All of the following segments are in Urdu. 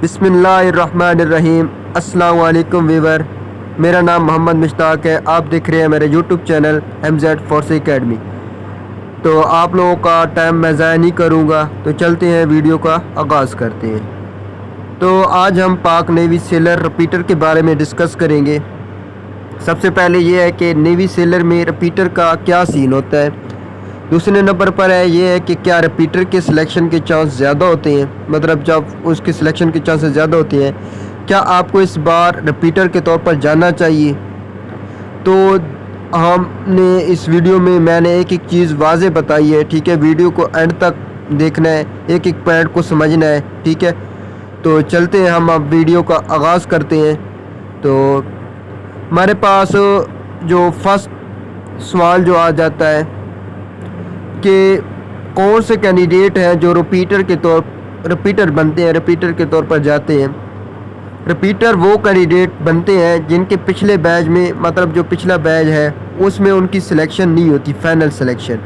بسم اللہ الرحمن الرحیم۔ السلام علیکم ویور، میرا نام محمد مشتاق ہے۔ آپ دیکھ رہے ہیں میرے یوٹیوب چینل MZ فورسی اکیڈمی۔ تو آپ لوگوں کا ٹائم میں ضائع نہیں کروں گا، تو چلتے ہیں ویڈیو کا آغاز کرتے ہیں۔ تو آج ہم پاک نیوی سیلر ریپیٹر کے بارے میں ڈسکس کریں گے۔ سب سے پہلے یہ ہے کہ نیوی سیلر میں ریپیٹر کا کیا سین ہوتا ہے۔ دوسرے نمبر پر ہے یہ ہے کہ کیا ریپیٹر کے سلیکشن کے چانس زیادہ ہوتے ہیں، مطلب جب اس کے سلیکشن کے چانسز زیادہ ہوتے ہیں، کیا آپ کو اس بار ریپیٹر کے طور پر جاننا چاہیے۔ تو ہم نے اس ویڈیو میں نے ایک ایک چیز واضح بتائی ہے، ٹھیک ہے۔ ویڈیو کو اینڈ تک دیکھنا ہے، ایک ایک پوائنٹ کو سمجھنا ہے، ٹھیک ہے۔ تو چلتے ہیں، ہم اب ویڈیو کا آغاز کرتے ہیں۔ تو ہمارے پاس جو فرسٹ سوال جو آ جاتا ہے کہ کون سے کینڈیڈیٹ ہیں جو ریپیٹر بنتے ہیں، ریپیٹر کے طور پر جاتے ہیں۔ ریپیٹر وہ کینڈیڈیٹ بنتے ہیں جن کے پچھلے بیچ میں، مطلب جو پچھلا بیچ ہے اس میں ان کی سلیکشن نہیں ہوتی، فائنل سلیکشن،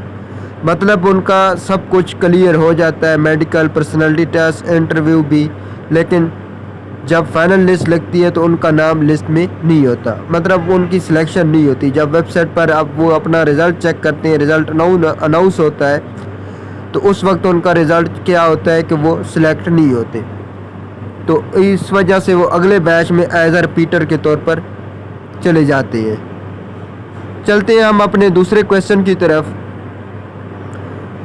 مطلب ان کا سب کچھ کلیئر ہو جاتا ہے، میڈیکل، پرسنالٹی ٹیسٹ، انٹرویو بھی، لیکن جب فائنل لسٹ لگتی ہے تو ان کا نام لسٹ میں نہیں ہوتا، مطلب ان کی سلیکشن نہیں ہوتی۔ جب ویب سائٹ پر اب وہ اپنا رزلٹ چیک کرتے ہیں، رزلٹ اناؤنس ہوتا ہے، تو اس وقت ان کا رزلٹ کیا ہوتا ہے کہ وہ سلیکٹ نہیں ہوتے، تو اس وجہ سے وہ اگلے بیچ میں ایز اے ریپیٹر کے طور پر چلے جاتے ہیں۔ چلتے ہیں ہم اپنے دوسرے کویشچن کی طرف۔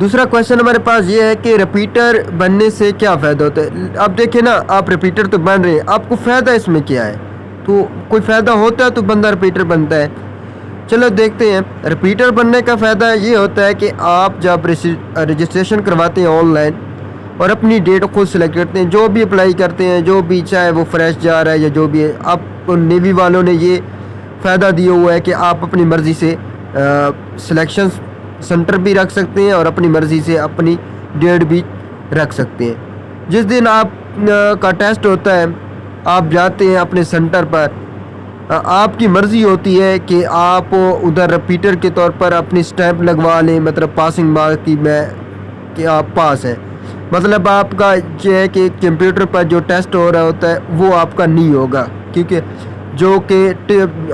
دوسرا کویشچن ہمارے پاس یہ ہے کہ ریپیٹر بننے سے کیا فائدہ ہوتا ہے۔ اب دیکھیں نا، آپ ریپیٹر تو بن رہے ہیں، آپ کو فائدہ اس میں کیا ہے؟ تو کوئی فائدہ ہوتا ہے تو بندہ ریپیٹر بنتا ہے۔ چلو دیکھتے ہیں۔ ریپیٹر بننے کا فائدہ یہ ہوتا ہے کہ آپ جب رجسٹریشن کرواتے ہیں آن لائن اور اپنی ڈیٹ خود سلیکٹ کرتے ہیں، جو بھی اپلائی کرتے ہیں، جو بھی چاہے وہ فریش جا رہا ہے یا جو بھی ہے، آپ نیوی والوں نے یہ فائدہ دیا ہوا ہے کہ آپ اپنی مرضی سے سلیکشن سینٹر بھی رکھ سکتے ہیں اور اپنی مرضی سے اپنی ڈیٹ بھی رکھ سکتے ہیں۔ جس دن آپ کا ٹیسٹ ہوتا ہے، آپ جاتے ہیں اپنے سینٹر پر، آپ کی مرضی ہوتی ہے کہ آپ ادھر ریپیٹر کے طور پر اپنی سٹیمپ لگوا لیں، مطلب پاسنگ مارک کی میں کہ آپ پاس ہیں، مطلب آپ کا یہ ہے کہ کمپیوٹر پر جو ٹیسٹ ہو رہا ہوتا ہے وہ آپ کا نہیں ہوگا، کیونکہ جو کہ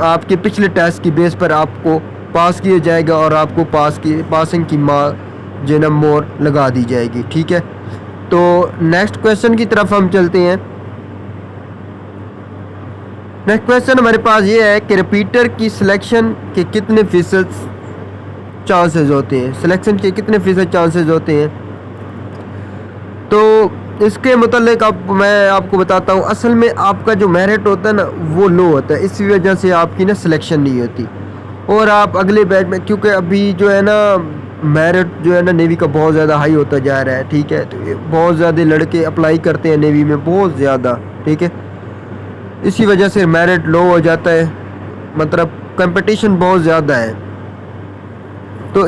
آپ کے پچھلے ٹیسٹ کی بیس پر آپ کو پاس کیا جائے گا اور آپ کو پاسنگ کی مور لگا دی جائے گی، ٹھیک ہے۔ تو نیکسٹ کویشچن کی طرف ہم چلتے ہیں۔ نیکسٹ کویشچن ہمارے پاس یہ ہے کہ ریپیٹر کی سلیکشن کے کتنے فیصد چانسز ہوتے ہیں، سلیکشن کے کتنے فیصد چانسز ہوتے ہیں۔ تو اس کے متعلق میں آپ کو بتاتا ہوں، اصل میں آپ کا جو میرٹ ہوتا ہے نا وہ لو ہوتا ہے، اسی وجہ سے آپ کی نا سلیکشن نہیں ہوتی، اور آپ اگلے بیچ میں، کیونکہ ابھی جو ہے نا میرٹ جو ہے نا نیوی کا بہت زیادہ ہائی ہوتا جا رہا ہے، ٹھیک ہے۔ تو بہت زیادہ لڑکے اپلائی کرتے ہیں نیوی میں، بہت زیادہ، ٹھیک ہے۔ اسی وجہ سے میرٹ لو ہو جاتا ہے، مطلب کمپٹیشن بہت زیادہ ہے۔ تو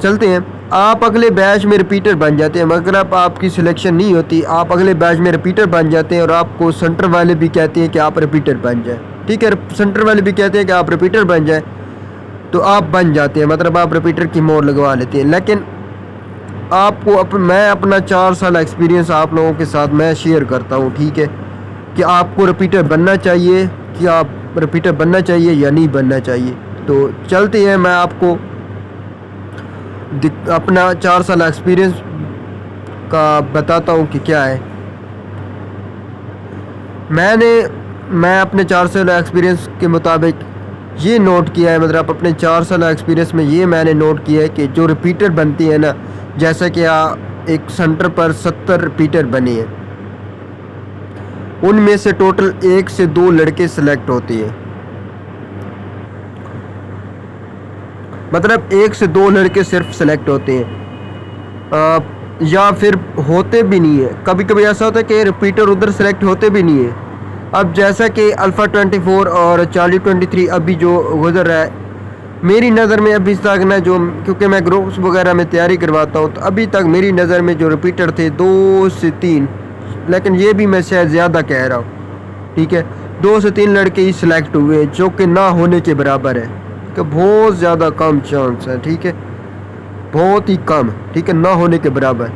چلتے ہیں، آپ اگلے بیچ میں ریپیٹر بن جاتے ہیں، مگر آپ کی سلیکشن نہیں ہوتی، آپ اگلے بیچ میں ریپیٹر بن جاتے ہیں، اور آپ کو سینٹر والے بھی کہتے ہیں کہ آپ ریپیٹر بن جائیں، ٹھیک ہے۔ سینٹر والے بھی کہتے ہیں کہ آپ ریپیٹر بن جائیں، تو آپ بن جاتے ہیں، مطلب آپ ریپیٹر کی مور لگوا لیتے ہیں۔ لیکن آپ کو میں اپنا 4 سال ایکسپیرینس آپ لوگوں کے ساتھ میں شیئر کرتا ہوں، ٹھیک ہے، کہ آپ کو ریپیٹر بننا چاہیے، کہ آپ ریپیٹر بننا چاہیے یا نہیں بننا چاہیے۔ تو چلتے ہیں، میں آپ کو اپنا 4 سال ایکسپیرینس کا بتاتا ہوں کہ کیا ہے۔ میں اپنے 4 سال ایکسپیرینس کے مطابق یہ نوٹ کیا ہے، مطلب اپنے 4 سال ایکسپیرینس میں یہ میں نے نوٹ کیا ہے کہ جو ریپیٹر بنتی ہے نا، جیسا کہ ایک سینٹر پر 70 ریپیٹر بنے ہیں، ان میں سے ٹوٹل 1 سے 2 لڑکے سلیکٹ ہوتے ہیں، مطلب 1 سے 2 لڑکے صرف سلیکٹ ہوتے ہیں، یا پھر ہوتے بھی نہیں ہیں۔ کبھی کبھی ایسا ہوتا ہے کہ ریپیٹر ادھر سلیکٹ ہوتے بھی نہیں ہیں۔ اب جیسا کہ الفا 24 اور چارلی 23 ابھی جو گزر رہا ہے، میری نظر میں ابھی تک نا، جو کیونکہ میں گروپس وغیرہ میں تیاری کرواتا ہوں، تو ابھی تک میری نظر میں جو ریپیٹر تھے 2 سے 3، لیکن یہ بھی میں شاید زیادہ کہہ رہا ہوں، ٹھیک ہے، 2 سے 3 لڑکے ہی سلیکٹ ہوئے، جو کہ نہ ہونے کے برابر ہے، کہ بہت زیادہ کم چانس ہے، ٹھیک ہے، بہت ہی کم، ٹھیک ہے، نہ ہونے کے برابر۔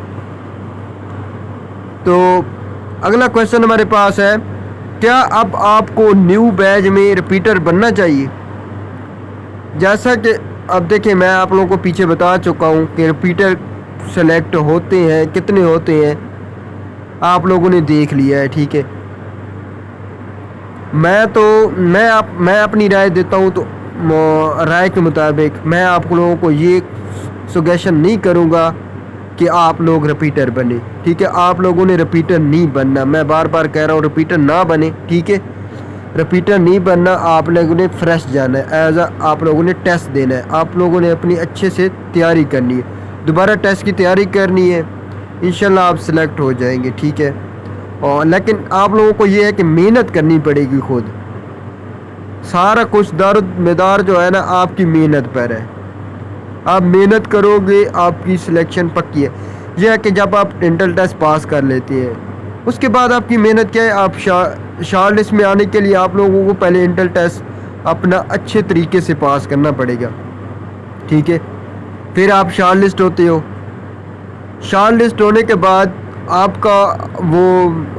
تو اگلا کویشچن ہمارے پاس ہے، کیا اب آپ کو نیو بیچ میں رپیٹر بننا چاہیے؟ جیسا کہ اب دیکھیں میں آپ لوگوں کو پیچھے بتا چکا ہوں کہ رپیٹر سلیکٹ ہوتے ہیں، کتنے ہوتے ہیں آپ لوگوں نے دیکھ لیا ہے، ٹھیک ہے۔ میں اپنی رائے دیتا ہوں، تو رائے کے مطابق میں آپ لوگوں کو یہ سجیشن نہیں کروں گا کہ آپ لوگ رپیٹر بنے، ٹھیک ہے۔ آپ لوگوں نے رپیٹر نہیں بننا، میں بار بار کہہ رہا ہوں رپیٹر نہ بنے، ٹھیک ہے۔ رپیٹر نہیں بننا، آپ لوگوں نے فریش جانا ہے، آپ لوگوں نے ٹیسٹ دینا ہے، آپ لوگوں نے اپنی اچھے سے تیاری کرنی ہے، دوبارہ ٹیسٹ کی تیاری کرنی ہے، انشاءاللہ آپ سلیکٹ ہو جائیں گے، ٹھیک ہے۔ اور لیکن آپ لوگوں کو یہ ہے کہ محنت کرنی پڑے گی، خود سارا کچھ دار مدار جو ہے نا آپ کی محنت پر ہے، آپ محنت کرو گے آپ کی سلیکشن پکی ہے۔ یہ ہے کہ جب آپ انٹر ٹیسٹ پاس کر لیتے ہیں اس کے بعد آپ کی محنت کیا ہے، آپ شارٹ لسٹ میں آنے کے لیے آپ لوگوں کو پہلے انٹر ٹیسٹ اپنا اچھے طریقے سے پاس کرنا پڑے گا، ٹھیک ہے۔ پھر آپ شارٹ لسٹ ہوتے ہو، شارٹ لسٹ ہونے کے بعد آپ کا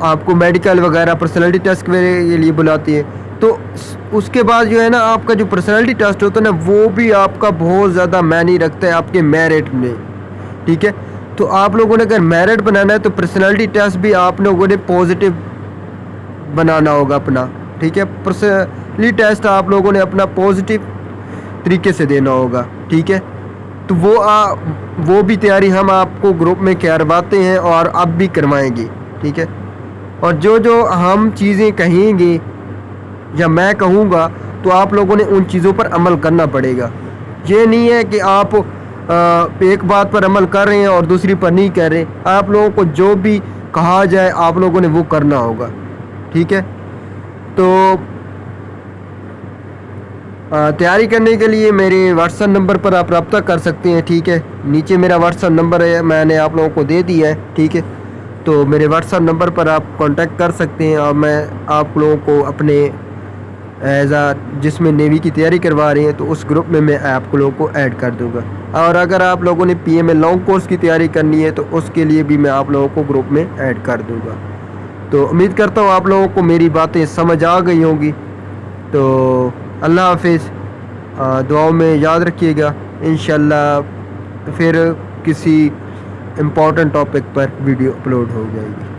آپ کو میڈیکل وغیرہ پرسنالٹی ٹیسٹ کے لیے بلاتی ہے، تو اس کے بعد جو ہے نا آپ کا جو پرسنالٹی ٹیسٹ ہوتا ہے نا وہ بھی آپ کا بہت زیادہ معنی رکھتا ہے آپ کے میرٹ میں، ٹھیک ہے۔ تو آپ لوگوں نے اگر میرٹ بنانا ہے تو پرسنالٹی ٹیسٹ بھی آپ لوگوں نے پازیٹیو بنانا ہوگا اپنا، ٹھیک ہے۔ پرسنالٹی ٹیسٹ آپ لوگوں نے اپنا پازیٹیو طریقے سے دینا ہوگا، ٹھیک ہے۔ تو وہ بھی تیاری ہم آپ کو گروپ میں کرواتے ہیں اور اب بھی کروائیں گے، ٹھیک ہے۔ اور جو ہم چیزیں کہیں گے یا میں کہوں گا تو آپ لوگوں نے ان چیزوں پر عمل کرنا پڑے گا۔ یہ نہیں ہے کہ آپ ایک بات پر عمل کر رہے ہیں اور دوسری پر نہیں کر رہے، آپ لوگوں کو جو بھی کہا جائے آپ لوگوں نے وہ کرنا ہوگا، ٹھیک ہے۔ تو تیاری کرنے کے لیے میرے واٹس ایپ نمبر پر آپ رابطہ کر سکتے ہیں، ٹھیک ہے۔ نیچے میرا واٹس ایپ نمبر ہے، میں نے آپ لوگوں کو دے دیا ہے، ٹھیک ہے۔ تو میرے واٹس ایپ نمبر پر آپ کانٹیکٹ کر سکتے ہیں اور میں آپ لوگوں کو اپنے جس میں نیوی کی تیاری کروا رہے ہیں تو اس گروپ میں آپ لوگوں کو ایڈ کر دوں گا۔ اور اگر آپ لوگوں نے P M A long course کی تیاری کرنی ہے تو اس کے لیے بھی میں آپ لوگوں کو گروپ میں ایڈ کر دوں گا۔ تو امید کرتا ہوں آپ لوگوں کو میری باتیں سمجھ آ گئی ہوں گی۔ تو اللہ حافظ، دعاؤں میں یاد رکھیے گا، انشاءاللہ پھر کسی امپورٹنٹ ٹاپک پر ویڈیو اپلوڈ ہو جائے گی۔